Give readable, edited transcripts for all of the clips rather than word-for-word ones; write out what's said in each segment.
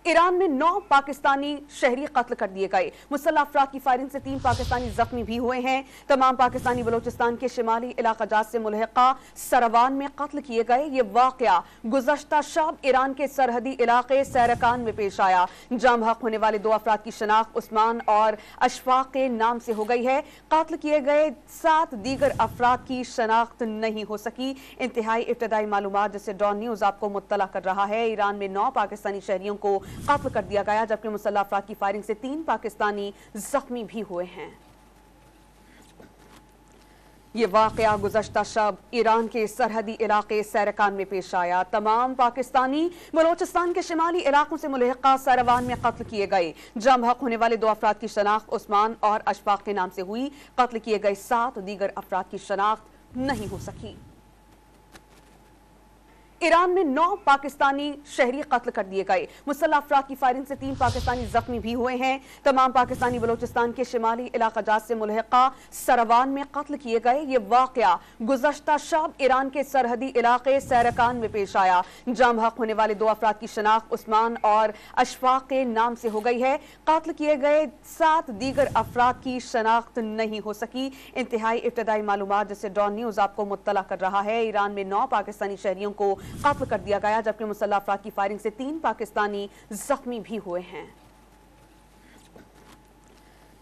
Iran में 9 पाकिस्तानी शहरी कत्ल कर दिए गए। मुसल्लह अफराद की फायरिंग से 3 पाकिस्तानी जख्मी भी हुए हैं। तमाम पाकिस्तानी बलोचिस्तान के शिमाली इलाका जात से मुल्हिका सरवान में कत्ल किए गए। ये वाकया गुज़श्ता शब ईरान के सरहदी इलाके सैरकान में पेश आया। जाम हक होने वाले 2 अफराद की शनाख्त उस्मान और अशफाक के नाम से हो गई है। कत्ल किए गए 7 दीगर अफराद की शनाख्त नहीं हो सकी। इंतहाई इब्तदाई मालूमात जिससे डॉन न्यूज आपको मुत्तला कर रहा है, ईरान में 9 पाकिस्तानी शहरियों को कत्ल कर दिया गया, जबकि मुसल्लह अफराद की फायरिंग से 3 पाकिस्तानी जख्मी भी हुए हैं। ये वाकया गुज़श्ता शब ईरान के सरहदी इलाके सैरकान में पेश आया। तमाम पाकिस्तानी बलोचिस्तान के शिमाली इलाकों से मुल्हिका सरवान में कत्ल किए गए। जाम हक होने वाले 2 अफराद की शनाख्त उस्मान और अशफाक के नाम से हुई। कत्ल किए गए 7 दीगर अफराद की शनाख्त नहीं हो सकी। ईरान में 9 पाकिस्तानी शहरी कत्ल कर दिए गए। मुसल्लह अफराद की फायरिंग से 3 पाकिस्तानी जख्मी भी हुए हैं। तमाम पाकिस्तानी बलोचिस्तान के शिमाली इलाका जात से मुल्हिका सरवान में कत्ल किए गए। ये वाकया गुज़श्ता शब ईरान के सरहदी इलाके सैरकान में पेश आया। जाम हक होने वाले 2 अफराद की शनाख्त उस्मान और अशफाक के नाम से हो गई है। कत्ल किए गए 7 दीगर अफराद की शनाख्त नहीं हो सकी। इंतहाई इब्तदाई मालूमात जिससे डॉन न्यूज आपको मुत्तला कर रहा है, ईरान में 9 पाकिस्तानी शहरियों को कत्ल कर दिया गया, जबकि मुसल्लह अफराद की फायरिंग से 3 पाकिस्तानी जख्मी भी हुए हैं।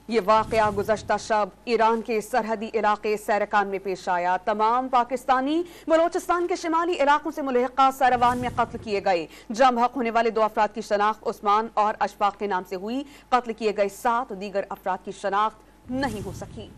ये वाकया गुज़श्ता शब ईरान के सरहदी इलाके सैरकान में पेश आया। तमाम पाकिस्तानी बलोचिस्तान के शिमाली इलाकों से मुल्हिका सरवान में कत्ल किए गए। जाम हक होने वाले 2 अफराद की शनाख्त उस्मान और अशफाक के नाम से हुई। कत्ल किए गए 7 दीगर अफराद की शनाख्त नहीं हो सकी।